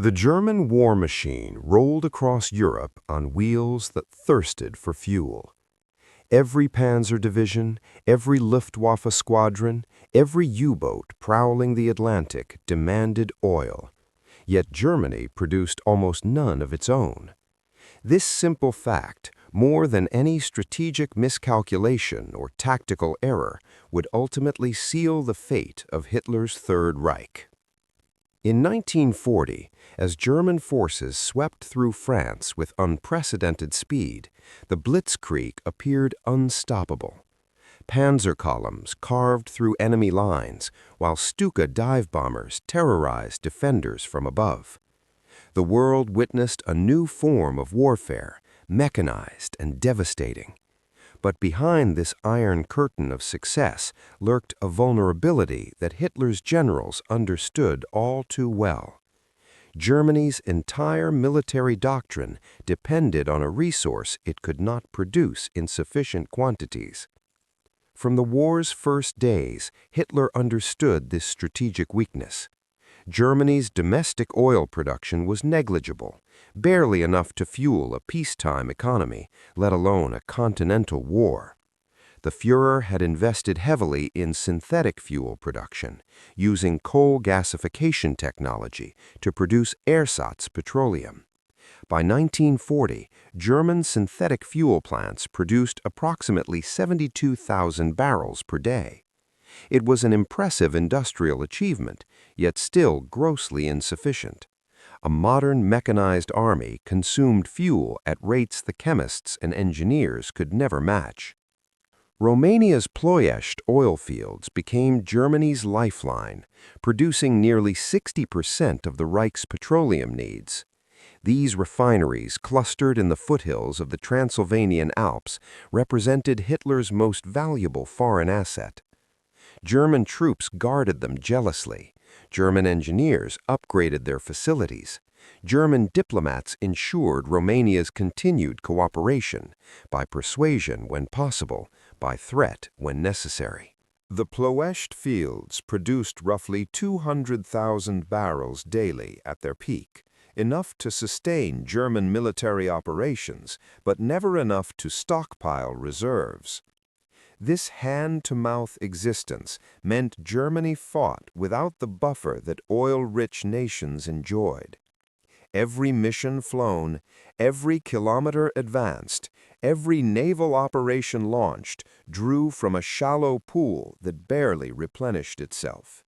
The German war machine rolled across Europe on wheels that thirsted for fuel. Every panzer division, every Luftwaffe squadron, every U-boat prowling the Atlantic demanded oil. Yet Germany produced almost none of its own. This simple fact, more than any strategic miscalculation or tactical error, would ultimately seal the fate of Hitler's Third Reich. In 1940, as German forces swept through France with unprecedented speed, the Blitzkrieg appeared unstoppable. Panzer columns carved through enemy lines, while Stuka dive bombers terrorized defenders from above. The world witnessed a new form of warfare, mechanized and devastating. But behind this iron curtain of success lurked a vulnerability that Hitler's generals understood all too well. Germany's entire military doctrine depended on a resource it could not produce in sufficient quantities. From the war's first days, Hitler understood this strategic weakness. Germany's domestic oil production was negligible, barely enough to fuel a peacetime economy, let alone a continental war. The Führer had invested heavily in synthetic fuel production, using coal gasification technology to produce ersatz petroleum. By 1940, German synthetic fuel plants produced approximately 72,000 barrels per day. It was an impressive industrial achievement, yet still grossly insufficient. A modern mechanized army consumed fuel at rates the chemists and engineers could never match. Romania's Ploiești oil fields became Germany's lifeline, producing nearly 60% of the Reich's petroleum needs. These refineries, clustered in the foothills of the Transylvanian Alps, represented Hitler's most valuable foreign asset. German troops guarded them jealously. German engineers upgraded their facilities. German diplomats ensured Romania's continued cooperation, by persuasion when possible, by threat when necessary. The Ploiești fields produced roughly 200,000 barrels daily at their peak, enough to sustain German military operations, but never enough to stockpile reserves. This hand-to-mouth existence meant Germany fought without the buffer that oil-rich nations enjoyed. Every mission flown, every kilometer advanced, every naval operation launched drew from a shallow pool that barely replenished itself.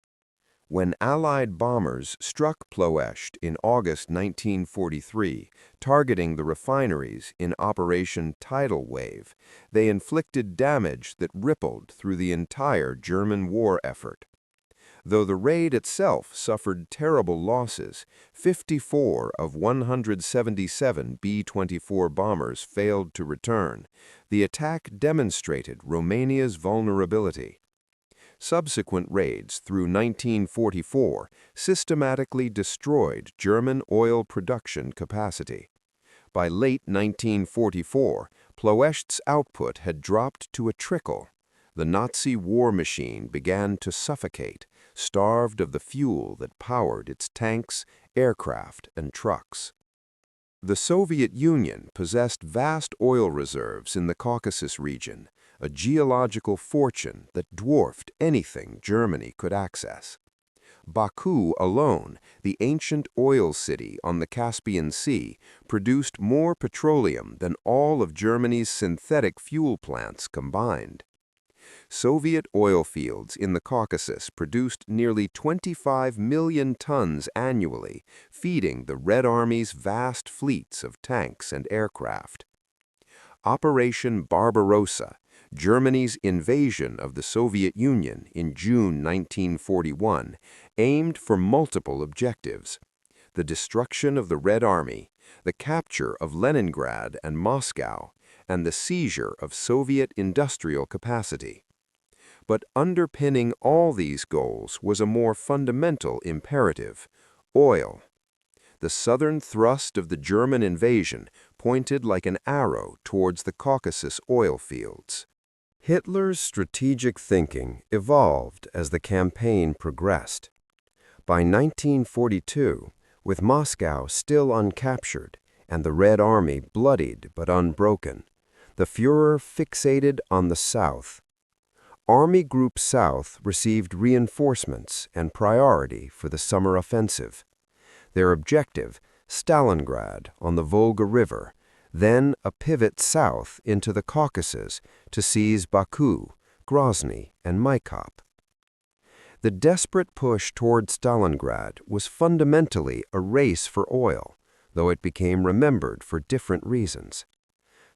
When Allied bombers struck Ploiești in August 1943, targeting the refineries in Operation Tidal Wave, they inflicted damage that rippled through the entire German war effort. Though the raid itself suffered terrible losses, 54 of 177 B-24 bombers failed to return. The attack demonstrated Romania's vulnerability. Subsequent raids through 1944 systematically destroyed German oil production capacity. By late 1944, Ploiești's output had dropped to a trickle. The Nazi war machine began to suffocate, starved of the fuel that powered its tanks, aircraft, and trucks. The Soviet Union possessed vast oil reserves in the Caucasus region, a geological fortune that dwarfed anything Germany could access. Baku alone, the ancient oil city on the Caspian Sea, produced more petroleum than all of Germany's synthetic fuel plants combined. Soviet oil fields in the Caucasus produced nearly 25 million tons annually, feeding the Red Army's vast fleets of tanks and aircraft. Operation Barbarossa, Germany's invasion of the Soviet Union in June 1941, aimed for multiple objectives: the destruction of the Red Army, the capture of Leningrad and Moscow, and the seizure of Soviet industrial capacity. But underpinning all these goals was a more fundamental imperative: oil. The southern thrust of the German invasion pointed like an arrow towards the Caucasus oil fields. Hitler's strategic thinking evolved as the campaign progressed. By 1942, With Moscow still uncaptured and the Red Army bloodied but unbroken, the Führer fixated on the south. Army Group South received reinforcements and priority for the summer offensive. Their objective, Stalingrad on the Volga River, then a pivot south into the Caucasus to seize Baku, Grozny, and Maikop. The desperate push toward Stalingrad was fundamentally a race for oil, though it became remembered for different reasons.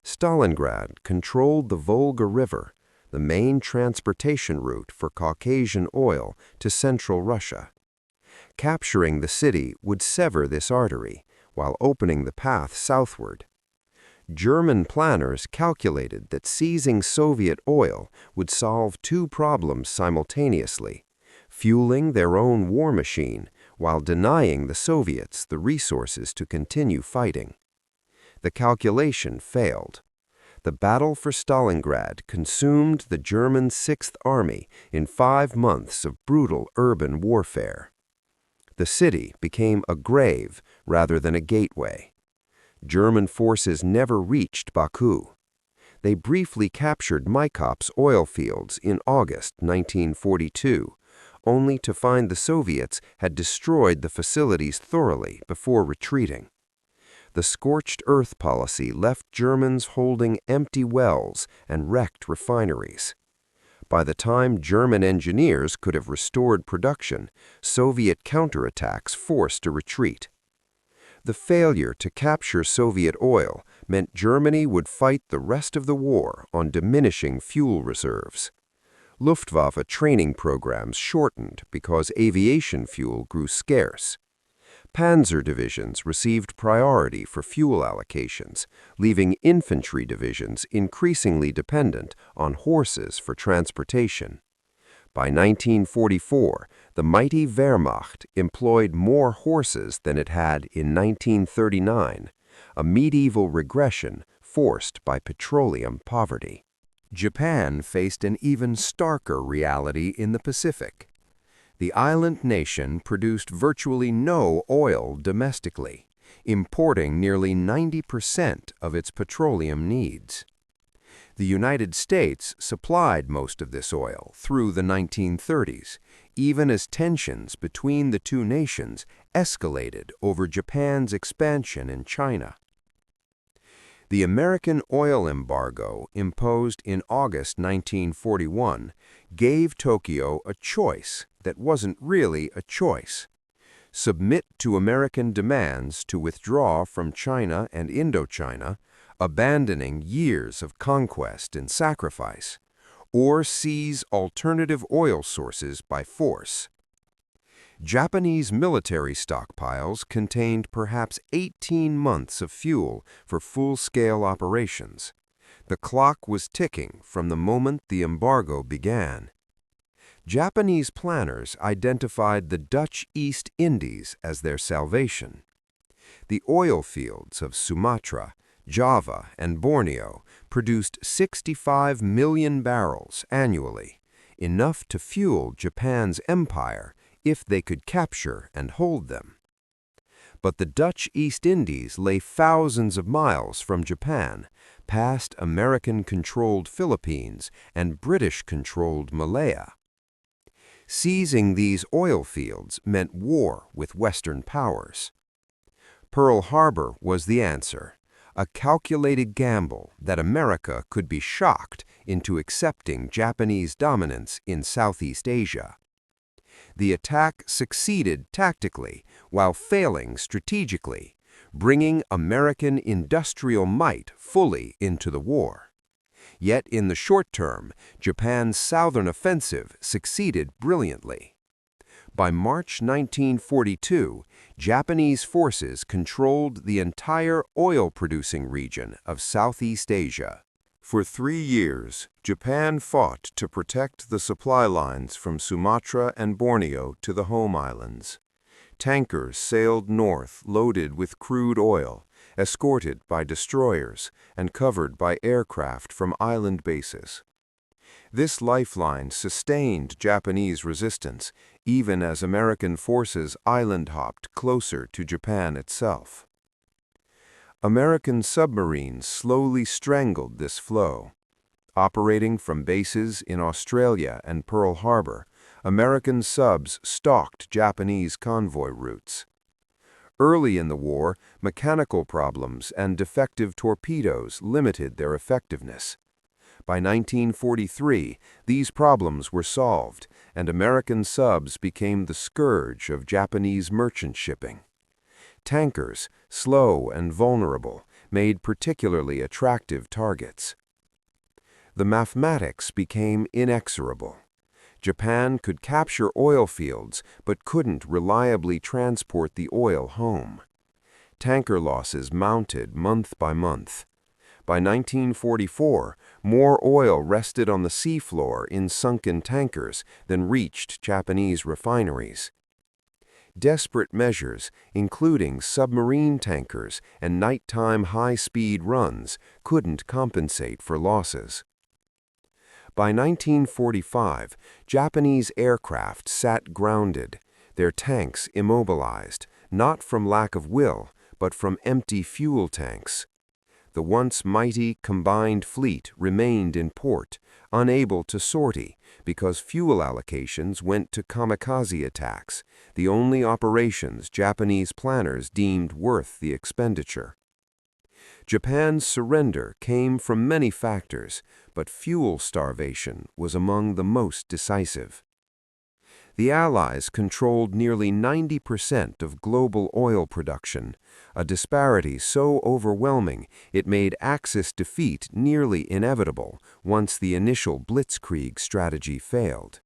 Stalingrad controlled the Volga River, the main transportation route for Caucasian oil to central Russia. Capturing the city would sever this artery, while opening the path southward. German planners calculated that seizing Soviet oil would solve two problems simultaneously: fueling their own war machine while denying the Soviets the resources to continue fighting. The calculation failed. The battle for Stalingrad consumed the German Sixth Army in 5 months of brutal urban warfare. The city became a grave rather than a gateway. German forces never reached Baku. They briefly captured Maikop's oil fields in August 1942, only to find the Soviets had destroyed the facilities thoroughly before retreating. The scorched earth policy left Germans holding empty wells and wrecked refineries. By the time German engineers could have restored production, Soviet counterattacks forced a retreat. The failure to capture Soviet oil meant Germany would fight the rest of the war on diminishing fuel reserves. Luftwaffe training programs shortened because aviation fuel grew scarce. Panzer divisions received priority for fuel allocations, leaving infantry divisions increasingly dependent on horses for transportation. By 1944, the mighty Wehrmacht employed more horses than it had in 1939, a medieval regression forced by petroleum poverty. Japan faced an even starker reality in the Pacific. The island nation produced virtually no oil domestically, importing nearly 90% of its petroleum needs. The United States supplied most of this oil through the 1930s, even as tensions between the two nations escalated over Japan's expansion in China. The American oil embargo imposed in August 1941 gave Tokyo a choice that wasn't really a choice: submit to American demands to withdraw from China and Indochina, abandoning years of conquest and sacrifice, or seize alternative oil sources by force. Japanese military stockpiles contained perhaps 18 months of fuel for full-scale operations. The clock was ticking from the moment the embargo began. Japanese planners identified the Dutch East Indies as their salvation. The oil fields of Sumatra, Java, and Borneo produced 65 million barrels annually, enough to fuel Japan's empire if they could capture and hold them. But the Dutch East Indies lay thousands of miles from Japan, past American-controlled Philippines and British-controlled Malaya. Seizing these oil fields meant war with Western powers. Pearl Harbor was the answer, a calculated gamble that America could be shocked into accepting Japanese dominance in Southeast Asia. The attack succeeded tactically while failing strategically, bringing American industrial might fully into the war. Yet in the short term, Japan's southern offensive succeeded brilliantly. By March 1942, Japanese forces controlled the entire oil-producing region of Southeast Asia. For 3 years, Japan fought to protect the supply lines from Sumatra and Borneo to the home islands. Tankers sailed north loaded with crude oil, escorted by destroyers and covered by aircraft from island bases. This lifeline sustained Japanese resistance, even as American forces island-hopped closer to Japan itself. American submarines slowly strangled this flow. Operating from bases in Australia and Pearl Harbor, American subs stalked Japanese convoy routes. Early in the war, mechanical problems and defective torpedoes limited their effectiveness. By 1943, these problems were solved, and American subs became the scourge of Japanese merchant shipping. Tankers, slow and vulnerable, made particularly attractive targets. The mathematics became inexorable. Japan could capture oil fields but couldn't reliably transport the oil home. Tanker losses mounted month by month. By 1944, more oil rested on the seafloor in sunken tankers than reached Japanese refineries. Desperate measures, including submarine tankers and nighttime high-speed runs, couldn't compensate for losses. By 1945, Japanese aircraft sat grounded, their tanks immobilized, not from lack of will, but from empty fuel tanks. The once mighty combined fleet remained in port, unable to sortie, because fuel allocations went to kamikaze attacks, the only operations Japanese planners deemed worth the expenditure. Japan's surrender came from many factors, but fuel starvation was among the most decisive. The Allies controlled nearly 90% of global oil production, a disparity so overwhelming it made Axis defeat nearly inevitable once the initial blitzkrieg strategy failed.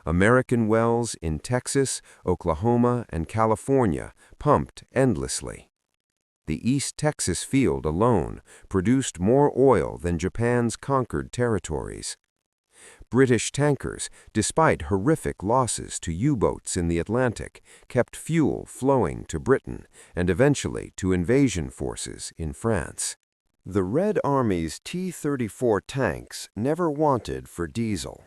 American wells in Texas, Oklahoma, and California pumped endlessly. The East Texas field alone produced more oil than Japan's conquered territories. British tankers, despite horrific losses to U-boats in the Atlantic, kept fuel flowing to Britain and eventually to invasion forces in France. The Red Army's T-34 tanks never wanted for diesel.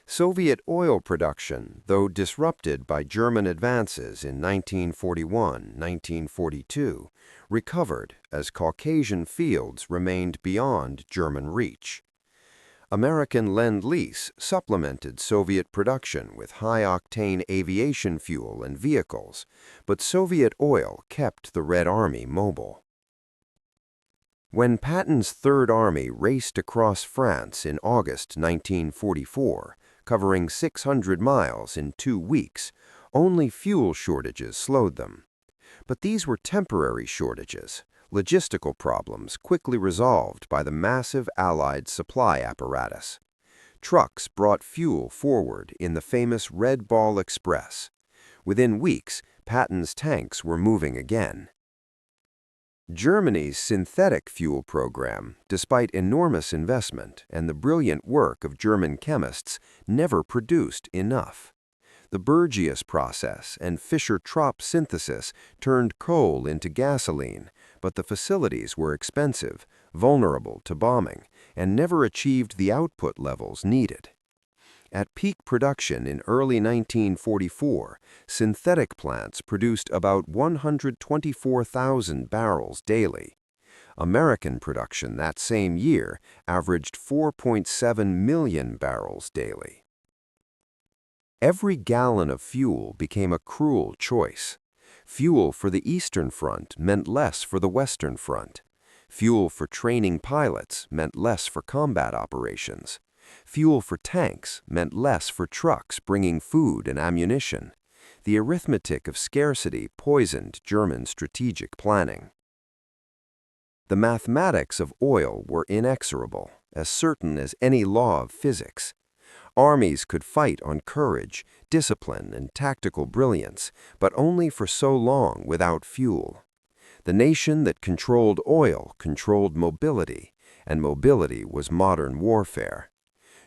Soviet oil production, though disrupted by German advances in 1941-1942, recovered as Caucasian fields remained beyond German reach. American Lend-Lease supplemented Soviet production with high-octane aviation fuel and vehicles, but Soviet oil kept the Red Army mobile. When Patton's Third Army raced across France in August 1944, covering 600 miles in 2 weeks, only fuel shortages slowed them. But these were temporary shortages, logistical problems quickly resolved by the massive Allied supply apparatus. Trucks brought fuel forward in the famous Red Ball Express. Within weeks, Patton's tanks were moving again. Germany's synthetic fuel program, despite enormous investment and the brilliant work of German chemists, never produced enough. The Burgius process and Fischer-Tropsch synthesis turned coal into gasoline, but the facilities were expensive, vulnerable to bombing, and never achieved the output levels needed. At peak production in early 1944, synthetic plants produced about 124,000 barrels daily. American production that same year averaged 4.7 million barrels daily. Every gallon of fuel became a cruel choice. Fuel for the Eastern Front meant less for the Western Front. Fuel for training pilots meant less for combat operations. Fuel for tanks meant less for trucks bringing food and ammunition. The arithmetic of scarcity poisoned German strategic planning. The mathematics of oil were inexorable, as certain as any law of physics. Armies could fight on courage, discipline, and tactical brilliance, but only for so long without fuel. The nation that controlled oil controlled mobility, and mobility was modern warfare.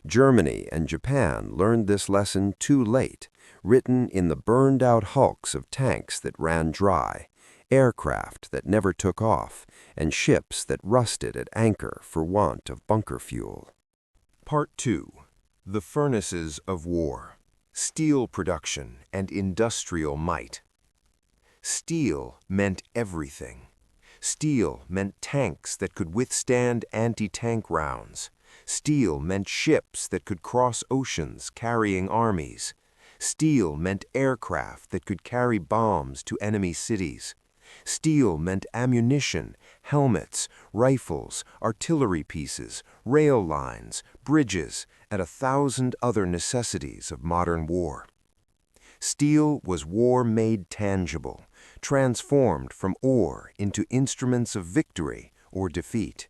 Germany and Japan learned this lesson too late, written in the burned-out hulks of tanks that ran dry, aircraft that never took off, and ships that rusted at anchor for want of bunker fuel. Part 2. The Furnaces of War. Steel Production and Industrial Might. Steel meant everything. Steel meant tanks that could withstand anti-tank rounds. Steel meant ships that could cross oceans carrying armies. Steel meant aircraft that could carry bombs to enemy cities. Steel meant ammunition, helmets, rifles, artillery pieces, rail lines, bridges, and 1,000 other necessities of modern war. Steel was war made tangible, transformed from ore into instruments of victory or defeat.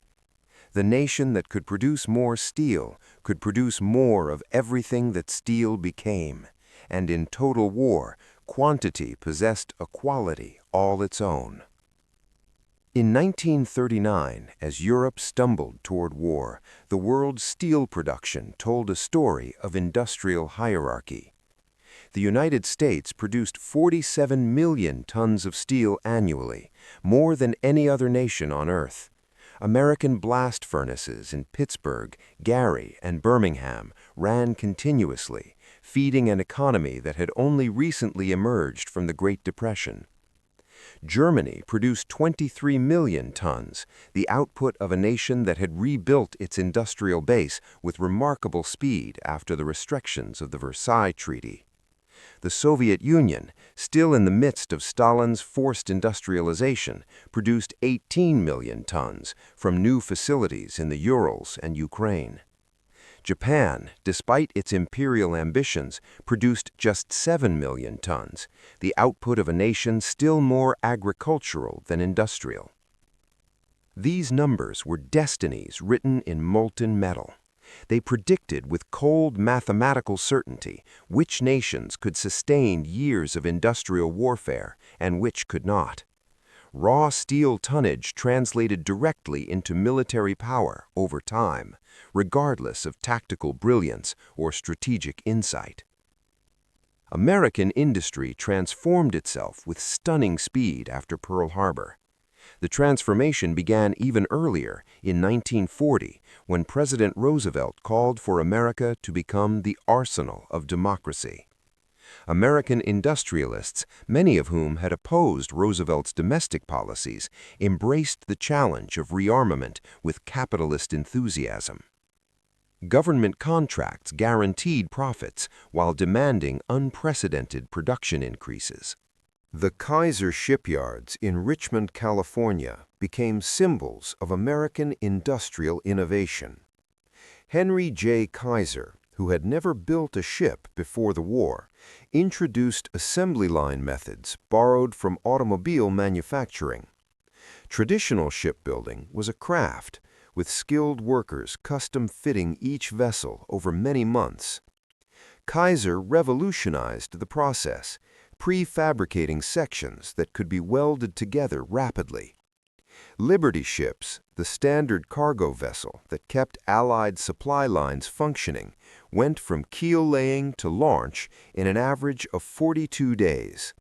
The nation that could produce more steel could produce more of everything that steel became, and in total war, quantity possessed a quality all its own. In 1939, as Europe stumbled toward war, the world's steel production told a story of industrial hierarchy. The United States produced 47 million tons of steel annually, more than any other nation on Earth. American blast furnaces in Pittsburgh, Gary, and Birmingham ran continuously, feeding an economy that had only recently emerged from the Great Depression. Germany produced 23 million tons, the output of a nation that had rebuilt its industrial base with remarkable speed after the restrictions of the Versailles Treaty. The Soviet Union, still in the midst of Stalin's forced industrialization, produced 18 million tons from new facilities in the Urals and Ukraine. Japan, despite its imperial ambitions, produced just 7 million tons, the output of a nation still more agricultural than industrial. These numbers were destinies written in molten metal. They predicted with cold mathematical certainty which nations could sustain years of industrial warfare and which could not. Raw steel tonnage translated directly into military power over time, regardless of tactical brilliance or strategic insight. American industry transformed itself with stunning speed after Pearl Harbor. The transformation began even earlier, in 1940, when President Roosevelt called for America to become the arsenal of democracy. American industrialists, many of whom had opposed Roosevelt's domestic policies, embraced the challenge of rearmament with capitalist enthusiasm. Government contracts guaranteed profits while demanding unprecedented production increases. The Kaiser shipyards in Richmond, California, became symbols of American industrial innovation. Henry J. Kaiser, who had never built a ship before the war, introduced assembly line methods borrowed from automobile manufacturing. Traditional shipbuilding was a craft, with skilled workers custom-fitting each vessel over many months. Kaiser revolutionized the process, prefabricating sections that could be welded together rapidly. Liberty ships, the standard cargo vessel that kept Allied supply lines functioning, went from keel laying to launch in an average of 42 days.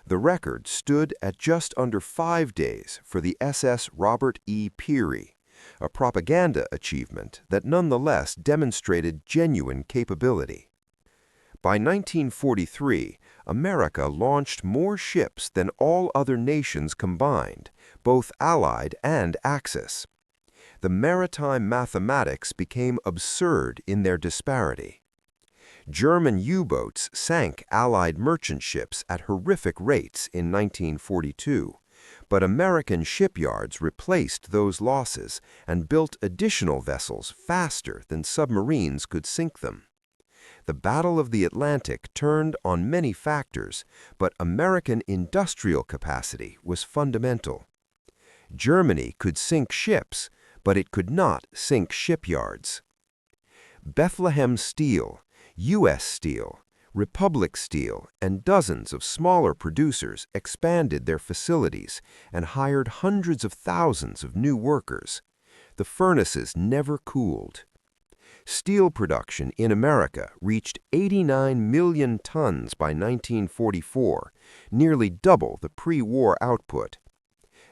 The record stood at just under 5 days for the SS Robert E. Peary, a propaganda achievement that nonetheless demonstrated genuine capability. By 1943, America launched more ships than all other nations combined, both Allied and Axis. The maritime mathematics became absurd in their disparity. German U-boats sank Allied merchant ships at horrific rates in 1942, but American shipyards replaced those losses and built additional vessels faster than submarines could sink them. The Battle of the Atlantic turned on many factors, but American industrial capacity was fundamental. Germany could sink ships, but it could not sink shipyards. Bethlehem Steel, U.S. Steel, Republic Steel, and dozens of smaller producers expanded their facilities and hired hundreds of thousands of new workers. The furnaces never cooled. Steel production in America reached 89 million tons by 1944, nearly double the pre-war output.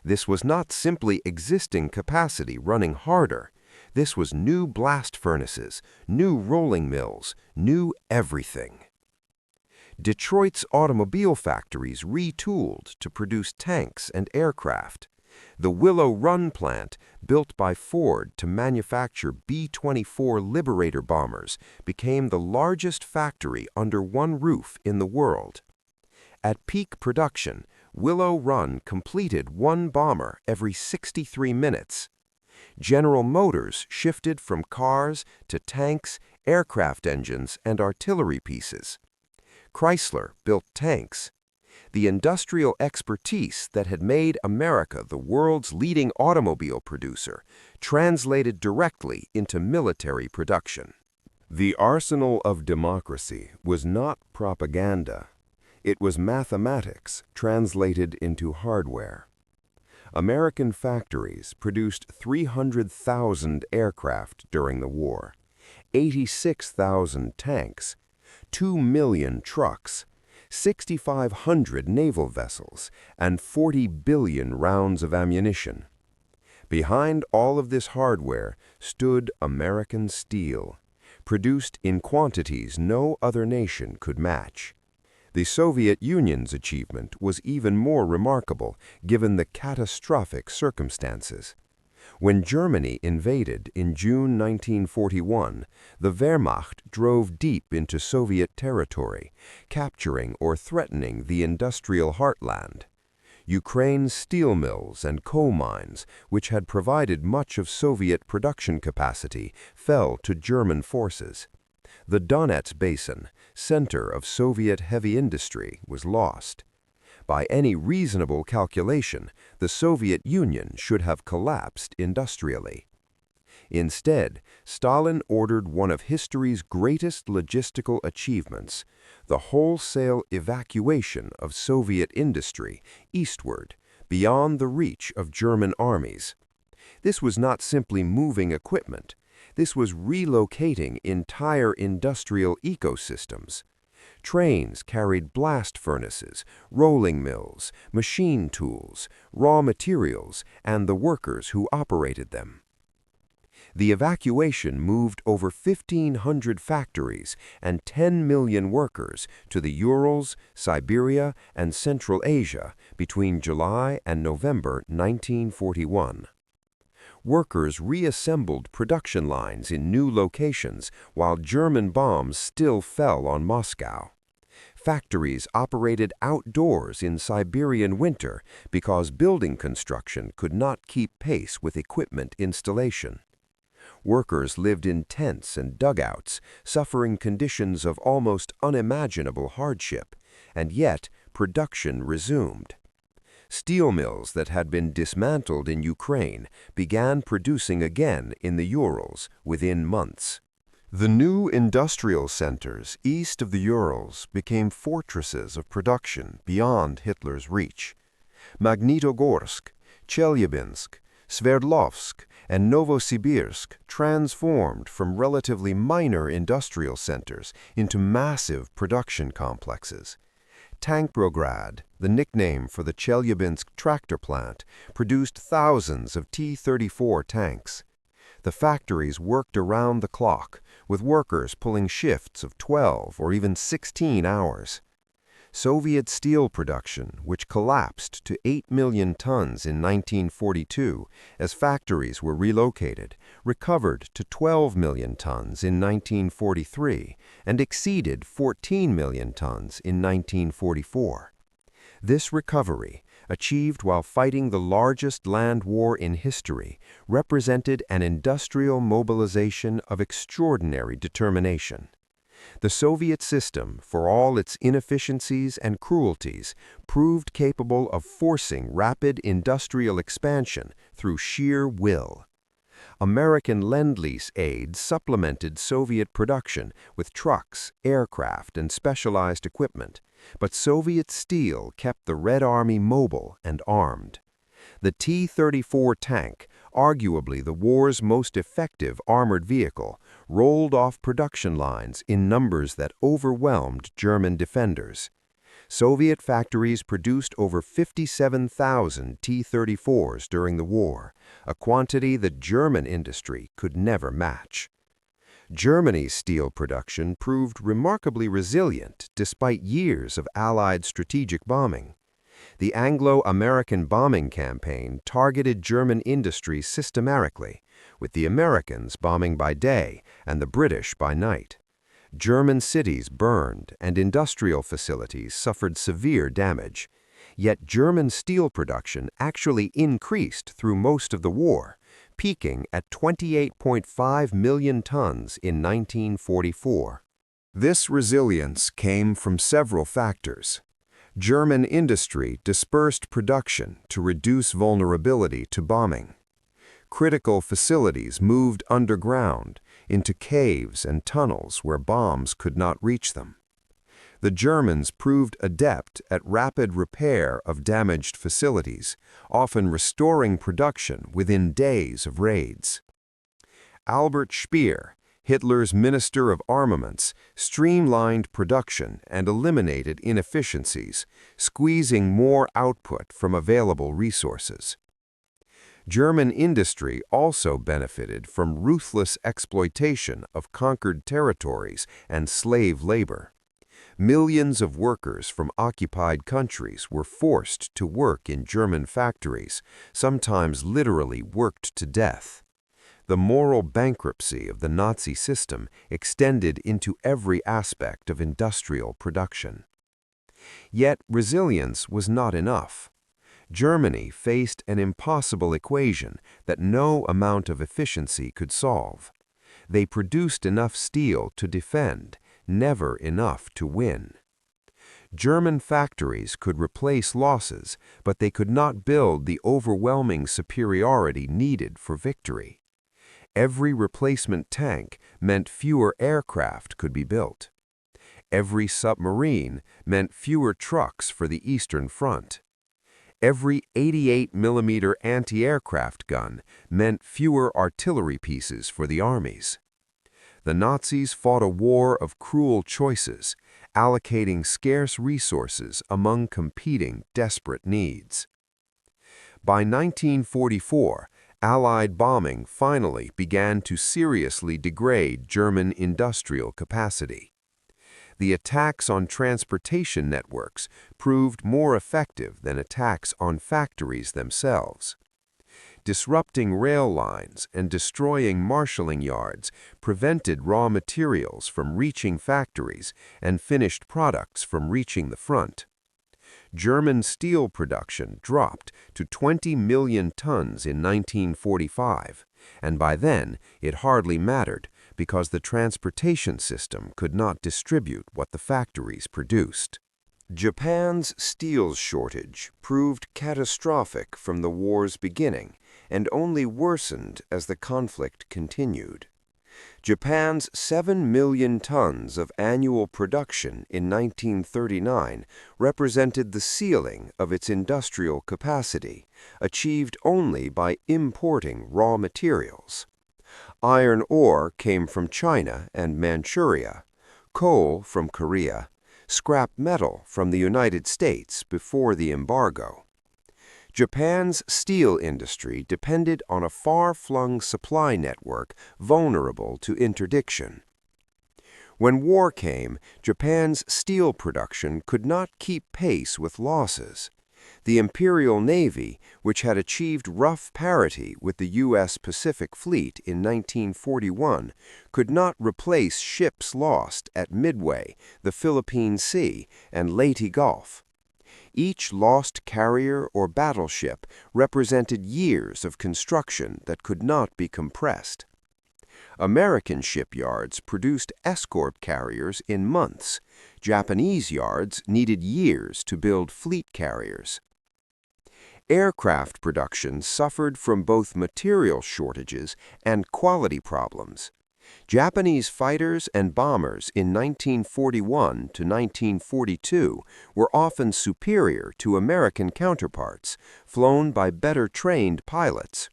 This was not simply existing capacity running harder. This was new blast furnaces, new rolling mills, new everything. Detroit's automobile factories retooled to produce tanks and aircraft. The Willow Run plant, built by Ford to manufacture B-24 Liberator bombers, became the largest factory under one roof in the world. At peak production, Willow Run completed one bomber every 63 minutes. General Motors shifted from cars to tanks, aircraft engines, and artillery pieces. Chrysler built tanks. The industrial expertise that had made America the world's leading automobile producer translated directly into military production. The arsenal of democracy was not propaganda. It was mathematics translated into hardware. American factories produced 300,000 aircraft during the war, 86,000 tanks, 2 million trucks, 6,500 naval vessels, and 40 billion rounds of ammunition. Behind all of this hardware stood American steel, produced in quantities no other nation could match. The Soviet Union's achievement was even more remarkable given the catastrophic circumstances. When Germany invaded in June 1941, the Wehrmacht drove deep into Soviet territory, capturing or threatening the industrial heartland. Ukraine's steel mills and coal mines, which had provided much of Soviet production capacity, fell to German forces. The Donets Basin, center of Soviet heavy industry, was lost. By any reasonable calculation, the Soviet Union should have collapsed industrially. Instead, Stalin ordered one of history's greatest logistical achievements, the wholesale evacuation of Soviet industry eastward, beyond the reach of German armies. This was not simply moving equipment. This was relocating entire industrial ecosystems. Trains carried blast furnaces, rolling mills, machine tools, raw materials, and the workers who operated them. The evacuation moved over 1,500 factories and 10 million workers to the Urals, Siberia, and Central Asia between July and November 1941. Workers reassembled production lines in new locations while German bombs still fell on Moscow. Factories operated outdoors in Siberian winter because building construction could not keep pace with equipment installation. Workers lived in tents and dugouts, suffering conditions of almost unimaginable hardship, and yet production resumed. Steel mills that had been dismantled in Ukraine began producing again in the Urals within months. The new industrial centers east of the Urals became fortresses of production beyond Hitler's reach. Magnitogorsk, Chelyabinsk, Sverdlovsk, and Novosibirsk transformed from relatively minor industrial centers into massive production complexes. Tankograd, the nickname for the Chelyabinsk tractor plant, produced thousands of T-34 tanks. The factories worked around the clock, with workers pulling shifts of 12 or even 16 hours. Soviet steel production, which collapsed to 8 million tons in 1942 as factories were relocated, recovered to 12 million tons in 1943 and exceeded 14 million tons in 1944. This recovery, achieved while fighting the largest land war in history, represented an industrial mobilization of extraordinary determination. The Soviet system, for all its inefficiencies and cruelties, proved capable of forcing rapid industrial expansion through sheer will. American Lend-Lease aid supplemented Soviet production with trucks, aircraft, and specialized equipment, but Soviet steel kept the Red Army mobile and armed. The T-34 tank, arguably the war's most effective armored vehicle, rolled off production lines in numbers that overwhelmed German defenders. Soviet factories produced over 57,000 T-34s during the war, a quantity that German industry could never match. Germany's steel production proved remarkably resilient despite years of Allied strategic bombing. The Anglo-American bombing campaign targeted German industry systematically, with the Americans bombing by day and the British by night. German cities burned and industrial facilities suffered severe damage. Yet German steel production actually increased through most of the war, peaking at 28.5 million tons in 1944. This resilience came from several factors. German industry dispersed production to reduce vulnerability to bombing. Critical facilities moved underground into caves and tunnels where bombs could not reach them. The Germans proved adept at rapid repair of damaged facilities, often restoring production within days of raids. Albert Speer, Hitler's Minister of Armaments, streamlined production and eliminated inefficiencies, squeezing more output from available resources. German industry also benefited from ruthless exploitation of conquered territories and slave labor. Millions of workers from occupied countries were forced to work in German factories, sometimes literally worked to death. The moral bankruptcy of the Nazi system extended into every aspect of industrial production. Yet resilience was not enough. Germany faced an impossible equation that no amount of efficiency could solve. They produced enough steel to defend, never enough to win. German factories could replace losses, but they could not build the overwhelming superiority needed for victory. Every replacement tank meant fewer aircraft could be built. Every submarine meant fewer trucks for the Eastern Front. Every 88mm anti-aircraft gun meant fewer artillery pieces for the armies. The Nazis fought a war of cruel choices, allocating scarce resources among competing desperate needs. By 1944, Allied bombing finally began to seriously degrade German industrial capacity. The attacks on transportation networks proved more effective than attacks on factories themselves. Disrupting rail lines and destroying marshalling yards prevented raw materials from reaching factories and finished products from reaching the front. German steel production dropped to 20 million tons in 1945, and by then it hardly mattered because the transportation system could not distribute what the factories produced. Japan's steel shortage proved catastrophic from the war's beginning and only worsened as the conflict continued. Japan's 7 million tons of annual production in 1939 represented the ceiling of its industrial capacity, achieved only by importing raw materials. Iron ore came from China and Manchuria, coal from Korea, scrap metal from the United States before the embargo. Japan's steel industry depended on a far-flung supply network vulnerable to interdiction. When war came, Japan's steel production could not keep pace with losses. The Imperial Navy, which had achieved rough parity with the U.S. Pacific Fleet in 1941, could not replace ships lost at Midway, the Philippine Sea, and Leyte Gulf. Each lost carrier or battleship represented years of construction that could not be compressed. American shipyards produced escort carriers in months. Japanese yards needed years to build fleet carriers. Aircraft production suffered from both material shortages and quality problems. Japanese fighters and bombers in 1941 to 1942 were often superior to American counterparts, flown by better-trained pilots.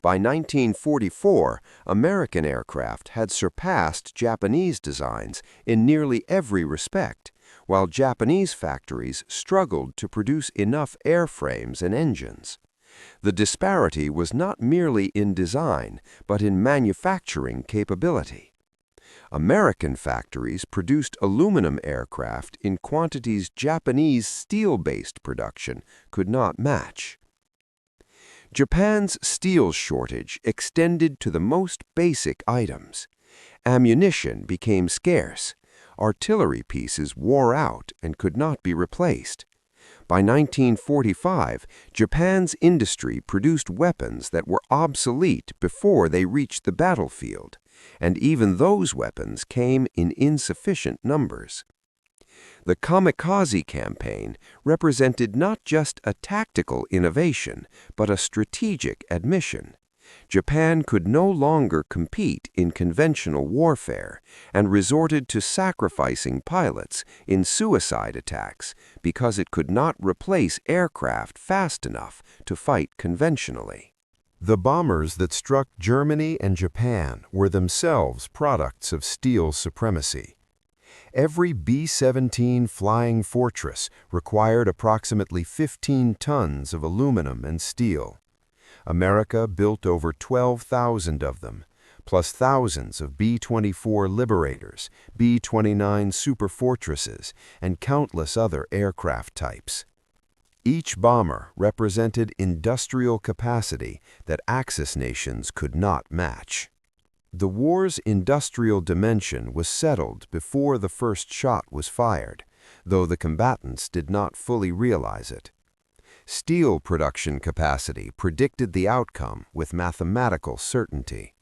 By 1944, American aircraft had surpassed Japanese designs in nearly every respect, while Japanese factories struggled to produce enough airframes and engines. The disparity was not merely in design, but in manufacturing capability. American factories produced aluminum aircraft in quantities Japanese steel-based production could not match. Japan's steel shortage extended to the most basic items. Ammunition became scarce. Artillery pieces wore out and could not be replaced. By 1945, Japan's industry produced weapons that were obsolete before they reached the battlefield, and even those weapons came in insufficient numbers. The kamikaze campaign represented not just a tactical innovation, but a strategic admission. Japan could no longer compete in conventional warfare and resorted to sacrificing pilots in suicide attacks because it could not replace aircraft fast enough to fight conventionally. The bombers that struck Germany and Japan were themselves products of steel supremacy. Every B-17 Flying Fortress required approximately 15 tons of aluminum and steel. America built over 12,000 of them, plus thousands of B-24 Liberators, B-29 Superfortresses, and countless other aircraft types. Each bomber represented industrial capacity that Axis nations could not match. The war's industrial dimension was settled before the first shot was fired, though the combatants did not fully realize it. Steel production capacity predicted the outcome with mathematical certainty.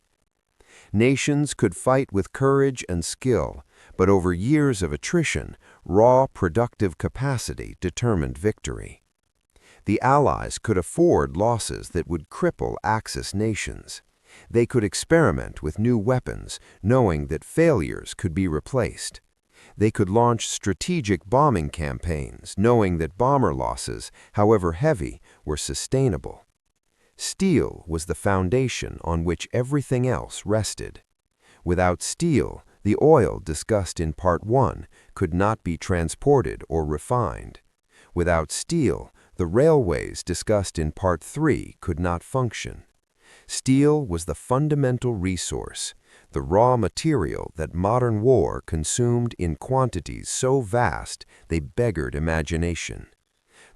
Nations could fight with courage and skill, but over years of attrition, raw productive capacity determined victory. The Allies could afford losses that would cripple Axis nations. They could experiment with new weapons, knowing that failures could be replaced. They could launch strategic bombing campaigns, knowing that bomber losses, however heavy, were sustainable. Steel was the foundation on which everything else rested. Without steel, the oil discussed in Part 1 could not be transported or refined. Without steel, the railways discussed in Part 3 could not function. Steel was the fundamental resource, the raw material that modern war consumed in quantities so vast they beggared imagination.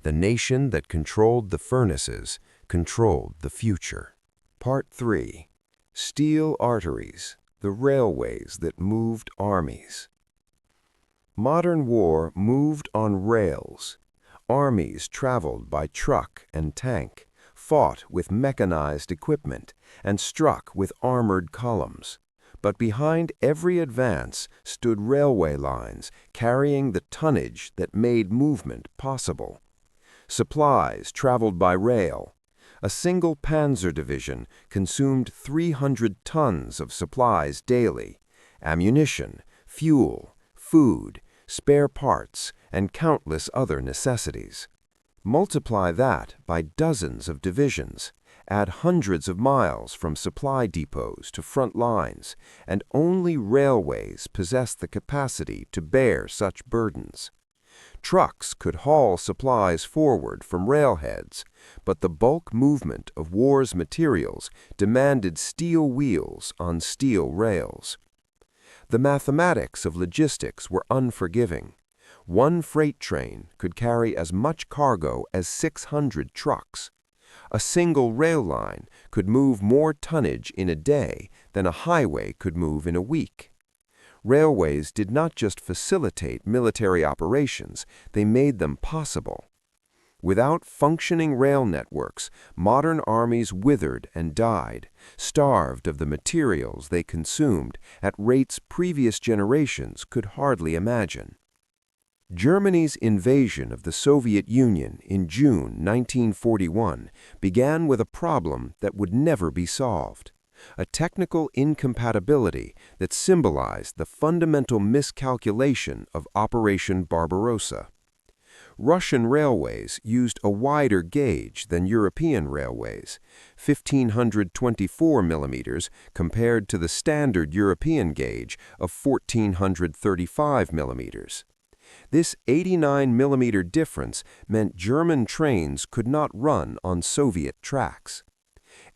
The nation that controlled the furnaces controlled the future. Part 3. Steel Arteries, the railways that moved armies. Modern war moved on rails. Armies traveled by truck and tank, fought with mechanized equipment, and struck with armored columns. But behind every advance stood railway lines carrying the tonnage that made movement possible. Supplies traveled by rail. A single panzer division consumed 300 tons of supplies daily: ammunition, fuel, food, spare parts, and countless other necessities. Multiply that by dozens of divisions, add hundreds of miles from supply depots to front lines, and only railways possess the capacity to bear such burdens. Trucks could haul supplies forward from railheads, but the bulk movement of war's materials demanded steel wheels on steel rails. The mathematics of logistics were unforgiving. One freight train could carry as much cargo as 600 trucks. A single rail line could move more tonnage in a day than a highway could move in a week. Railways did not just facilitate military operations, they made them possible. Without functioning rail networks, modern armies withered and died, starved of the materials they consumed at rates previous generations could hardly imagine. Germany's invasion of the Soviet Union in June 1941 began with a problem that would never be solved: a technical incompatibility that symbolized the fundamental miscalculation of Operation Barbarossa. Russian railways used a wider gauge than European railways, 1,524 millimeters compared to the standard European gauge of 1,435 millimeters. This 89-millimeter difference meant German trains could not run on Soviet tracks.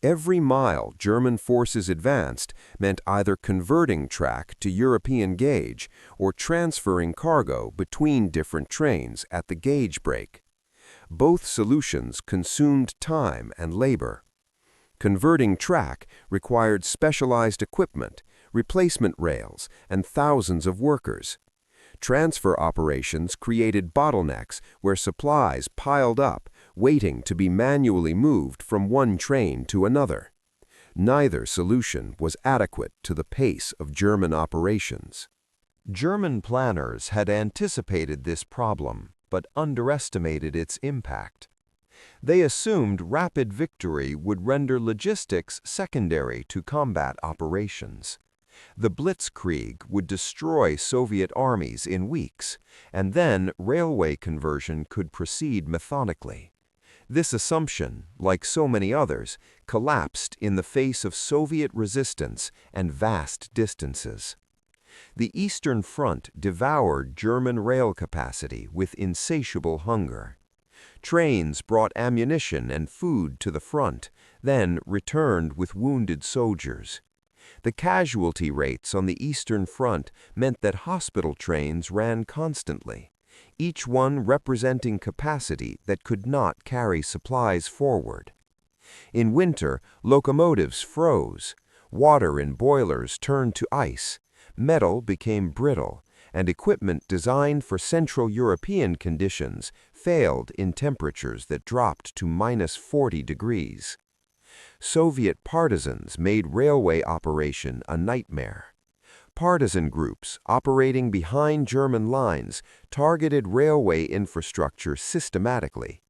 Every mile German forces advanced meant either converting track to European gauge or transferring cargo between different trains at the gauge break. Both solutions consumed time and labor. Converting track required specialized equipment, replacement rails, and thousands of workers. Transfer operations created bottlenecks where supplies piled up, waiting to be manually moved from one train to another. Neither solution was adequate to the pace of German operations. German planners had anticipated this problem, but underestimated its impact. They assumed rapid victory would render logistics secondary to combat operations. The blitzkrieg would destroy Soviet armies in weeks, and then railway conversion could proceed methodically. This assumption, like so many others, collapsed in the face of Soviet resistance and vast distances. The Eastern Front devoured German rail capacity with insatiable hunger. Trains brought ammunition and food to the front, then returned with wounded soldiers. The casualty rates on the Eastern Front meant that hospital trains ran constantly, each one representing capacity that could not carry supplies forward. In winter, locomotives froze, water in boilers turned to ice, metal became brittle, and equipment designed for Central European conditions failed in temperatures that dropped to -40 degrees. Soviet partisans made railway operation a nightmare. Partisan groups operating behind German lines targeted railway infrastructure systematically.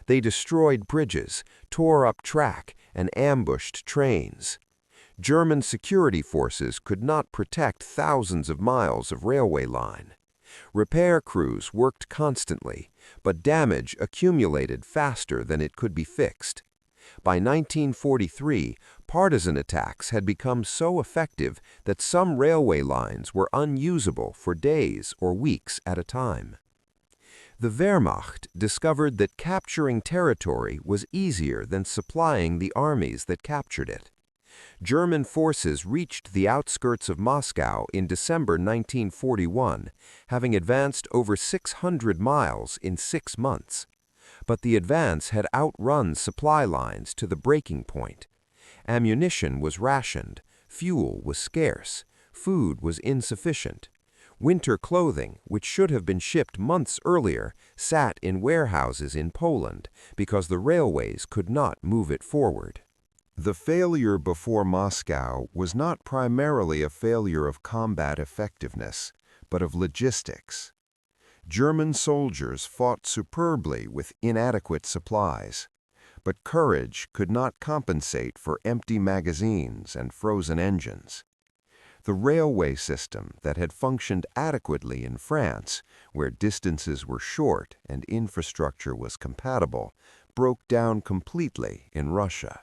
They destroyed bridges, tore up track, and ambushed trains. German security forces could not protect thousands of miles of railway line. Repair crews worked constantly, but damage accumulated faster than it could be fixed. By 1943, partisan attacks had become so effective that some railway lines were unusable for days or weeks at a time. The Wehrmacht discovered that capturing territory was easier than supplying the armies that captured it. German forces reached the outskirts of Moscow in December 1941, having advanced over 600 miles in 6 months. But the advance had outrun supply lines to the breaking point. Ammunition was rationed, fuel was scarce, food was insufficient. Winter clothing, which should have been shipped months earlier, sat in warehouses in Poland because the railways could not move it forward. The failure before Moscow was not primarily a failure of combat effectiveness, but of logistics. German soldiers fought superbly with inadequate supplies, but courage could not compensate for empty magazines and frozen engines. The railway system that had functioned adequately in France, where distances were short and infrastructure was compatible, broke down completely in Russia.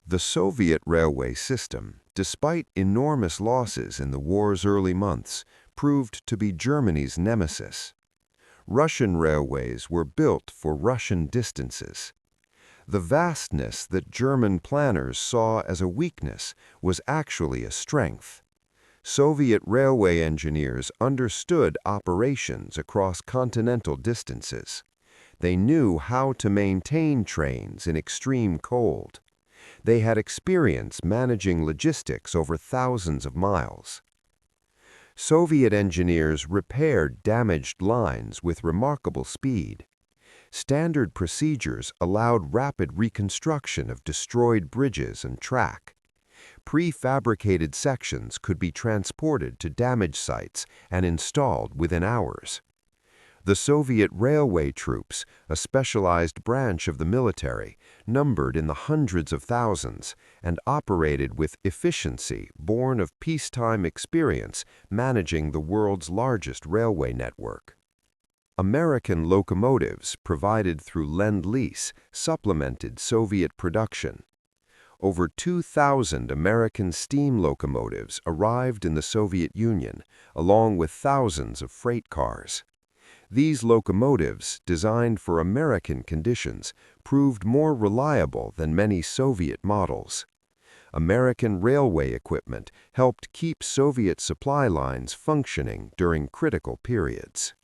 The Soviet railway system, despite enormous losses in the war's early months, proved to be Germany's nemesis. Russian railways were built for Russian distances. The vastness that German planners saw as a weakness was actually a strength. Soviet railway engineers understood operations across continental distances. They knew how to maintain trains in extreme cold. They had experience managing logistics over thousands of miles. Soviet engineers repaired damaged lines with remarkable speed. Standard procedures allowed rapid reconstruction of destroyed bridges and track. Prefabricated sections could be transported to damage sites and installed within hours. The Soviet railway troops, a specialized branch of the military, numbered in the hundreds of thousands and operated with efficiency born of peacetime experience managing the world's largest railway network. American locomotives provided through Lend-Lease supplemented Soviet production. Over 2,000 American steam locomotives arrived in the Soviet Union, along with thousands of freight cars. These locomotives, designed for American conditions, proved more reliable than many Soviet models. American railway equipment helped keep Soviet supply lines functioning during critical periods.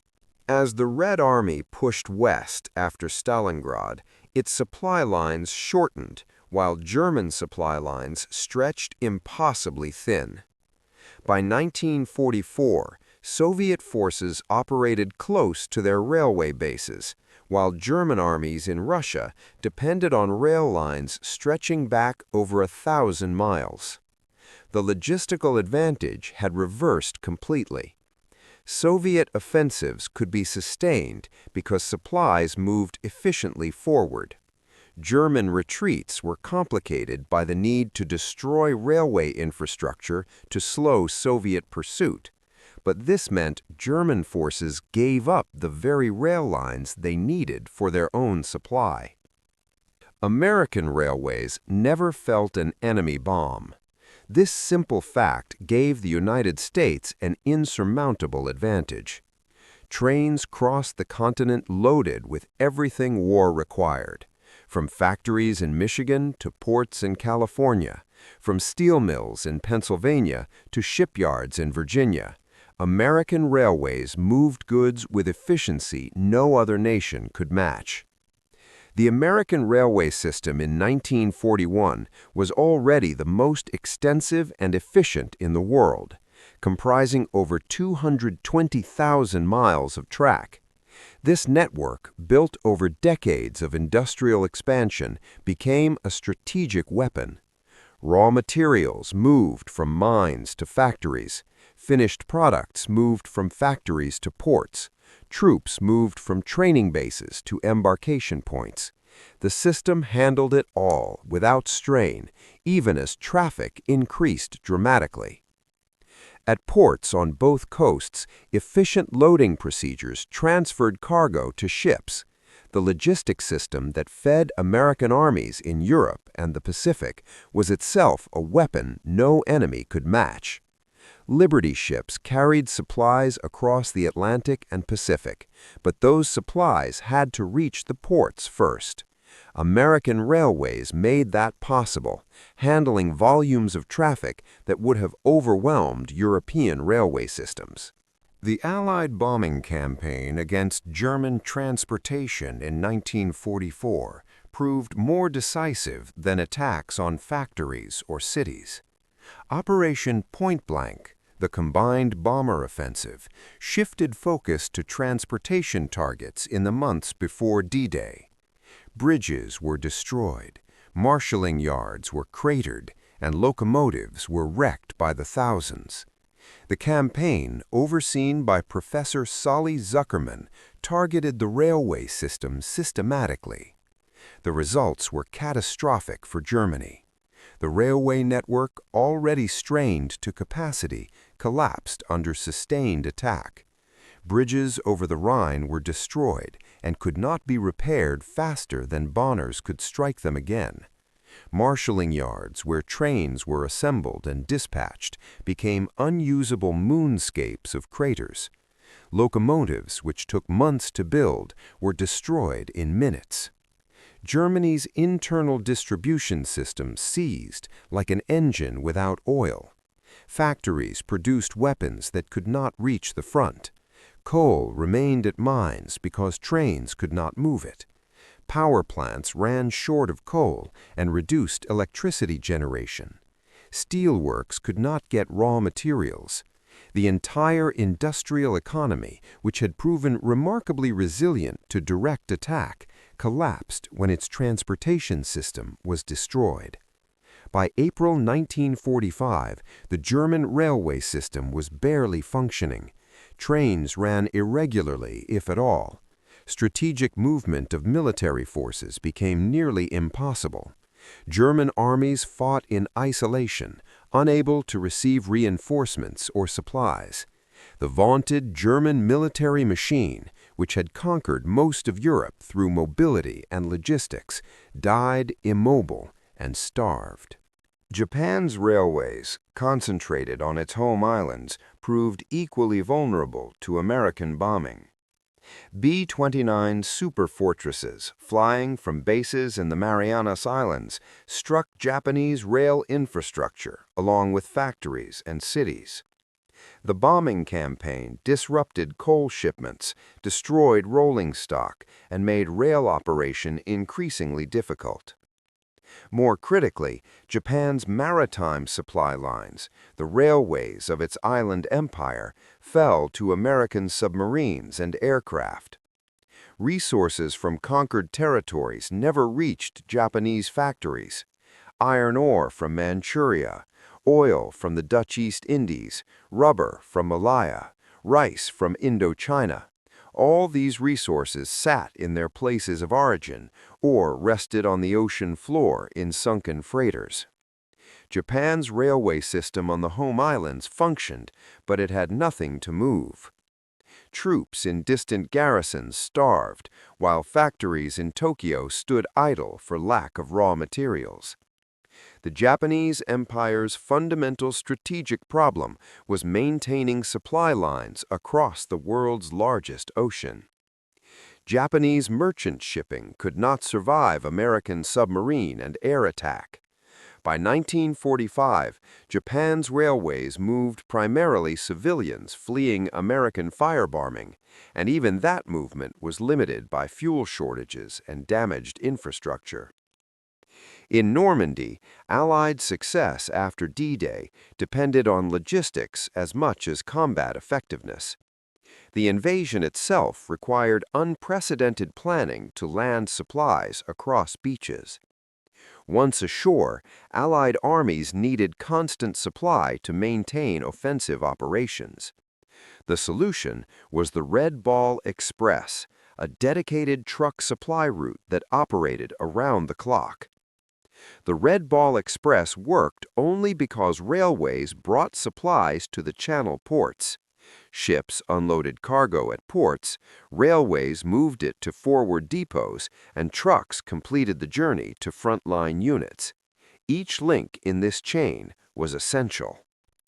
As the Red Army pushed west after Stalingrad, its supply lines shortened, while German supply lines stretched impossibly thin. By 1944, Soviet forces operated close to their railway bases, while German armies in Russia depended on rail lines stretching back over 1,000 miles. The logistical advantage had reversed completely. Soviet offensives could be sustained because supplies moved efficiently forward. German retreats were complicated by the need to destroy railway infrastructure to slow Soviet pursuit, but this meant German forces gave up the very rail lines they needed for their own supply. American railways never felt an enemy bomb. This simple fact gave the United States an insurmountable advantage. Trains crossed the continent loaded with everything war required, from factories in Michigan to ports in California, from steel mills in Pennsylvania to shipyards in Virginia. American railways moved goods with efficiency no other nation could match. The American railway system in 1941 was already the most extensive and efficient in the world, comprising over 220,000 miles of track. This network, built over decades of industrial expansion, became a strategic weapon. Raw materials moved from mines to factories. Finished products moved from factories to ports. Troops moved from training bases to embarkation points. The system handled it all without strain, even as traffic increased dramatically. At ports on both coasts, efficient loading procedures transferred cargo to ships. The logistics system that fed American armies in Europe and the Pacific was itself a weapon no enemy could match. Liberty ships carried supplies across the Atlantic and Pacific, but those supplies had to reach the ports first. American railways made that possible, handling volumes of traffic that would have overwhelmed European railway systems. The Allied bombing campaign against German transportation in 1944 proved more decisive than attacks on factories or cities. Operation Point Blank, the combined bomber offensive, shifted focus to transportation targets in the months before D-Day. Bridges were destroyed, marshalling yards were cratered, and locomotives were wrecked by the thousands. The campaign, overseen by Professor Solly Zuckerman, targeted the railway system systematically. The results were catastrophic for Germany. The railway network, already strained to capacity, collapsed under sustained attack. Bridges over the Rhine were destroyed and could not be repaired faster than bombers could strike them again. Marshalling yards, where trains were assembled and dispatched, became unusable moonscapes of craters. Locomotives, which took months to build, were destroyed in minutes. Germany's internal distribution system seized like an engine without oil. Factories produced weapons that could not reach the front. Coal remained at mines because trains could not move it. Power plants ran short of coal and reduced electricity generation. Steelworks could not get raw materials. The entire industrial economy, which had proven remarkably resilient to direct attack, collapsed when its transportation system was destroyed. By April 1945, the German railway system was barely functioning. Trains ran irregularly, if at all. Strategic movement of military forces became nearly impossible. German armies fought in isolation, unable to receive reinforcements or supplies. The vaunted German military machine, which had conquered most of Europe through mobility and logistics, died immobile and starved. Japan's railways, concentrated on its home islands, proved equally vulnerable to American bombing. B-29 superfortresses, flying from bases in the Marianas Islands, struck Japanese rail infrastructure, along with factories and cities. The bombing campaign disrupted coal shipments, destroyed rolling stock, and made rail operation increasingly difficult. More critically, Japan's maritime supply lines, the railways of its island empire, fell to American submarines and aircraft. Resources from conquered territories never reached Japanese factories. Iron ore from Manchuria, oil from the Dutch East Indies, rubber from Malaya, rice from Indochina. All these resources sat in their places of origin or rested on the ocean floor in sunken freighters. Japan's railway system on the home islands functioned, but it had nothing to move. Troops in distant garrisons starved, while factories in Tokyo stood idle for lack of raw materials. The Japanese Empire's fundamental strategic problem was maintaining supply lines across the world's largest ocean. Japanese merchant shipping could not survive American submarine and air attack. By 1945, Japan's railways moved primarily civilians fleeing American firebombing, and even that movement was limited by fuel shortages and damaged infrastructure. In Normandy, Allied success after D-Day depended on logistics as much as combat effectiveness. The invasion itself required unprecedented planning to land supplies across beaches. Once ashore, Allied armies needed constant supply to maintain offensive operations. The solution was the Red Ball Express, a dedicated truck supply route that operated around the clock. The Red Ball Express worked only because railways brought supplies to the Channel ports. Ships unloaded cargo at ports, railways moved it to forward depots, and trucks completed the journey to frontline units. Each link in this chain was essential.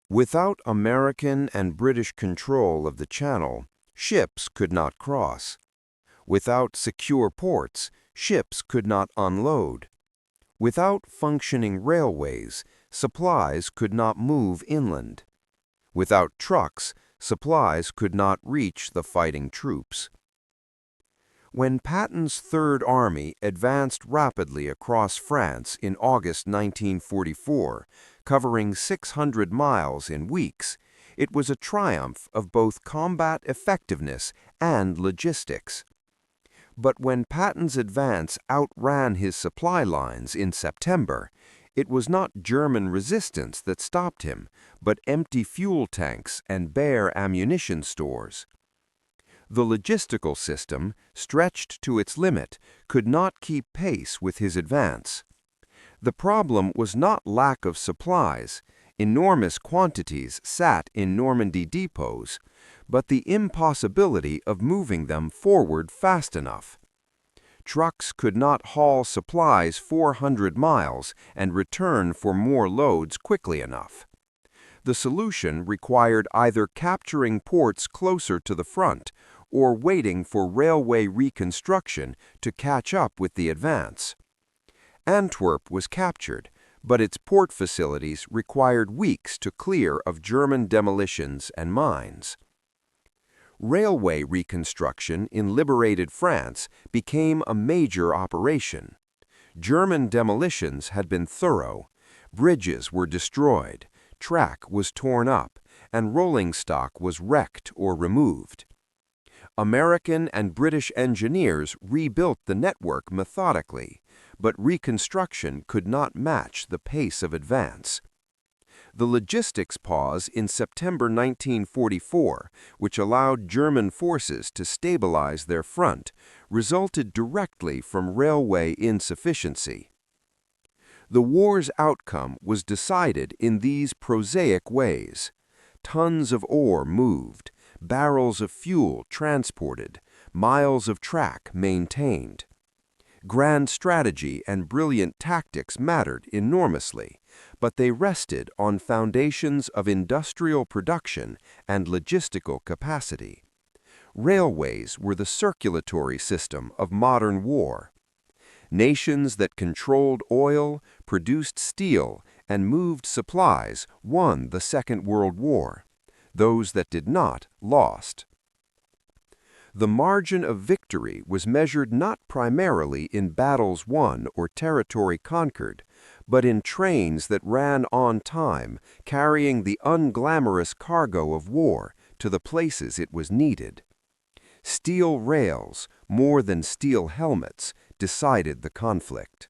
Without American and British control of the Channel, ships could not cross. Without secure ports, ships could not unload. Without functioning railways, supplies could not move inland. Without trucks, supplies could not reach the fighting troops. When Patton's Third Army advanced rapidly across France in August 1944, covering 600 miles in weeks, it was a triumph of both combat effectiveness and logistics. But when Patton's advance outran his supply lines in September, it was not German resistance that stopped him, but empty fuel tanks and bare ammunition stores. The logistical system, stretched to its limit, could not keep pace with his advance. The problem was not lack of supplies. Enormous quantities sat in Normandy depots, but the impossibility of moving them forward fast enough. Trucks could not haul supplies 400 miles and return for more loads quickly enough. The solution required either capturing ports closer to the front or waiting for railway reconstruction to catch up with the advance. Antwerp was captured, but its port facilities required weeks to clear of German demolitions and mines. Railway reconstruction in liberated France became a major operation. German demolitions had been thorough, bridges were destroyed, track was torn up, and rolling stock was wrecked or removed. American and British engineers rebuilt the network methodically, but reconstruction could not match the pace of advance. The logistics pause in September 1944, which allowed German forces to stabilize their front, resulted directly from railway insufficiency. The war's outcome was decided in these prosaic ways. Tons of ore moved, barrels of fuel transported, miles of track maintained. Grand strategy and brilliant tactics mattered enormously, but they rested on foundations of industrial production and logistical capacity. Railways were the circulatory system of modern war. Nations that controlled oil, produced steel, and moved supplies won the Second World War. Those that did not lost. The margin of victory was measured not primarily in battles won or territory conquered, but in trains that ran on time, carrying the unglamorous cargo of war to the places it was needed. Steel rails, more than steel helmets, decided the conflict.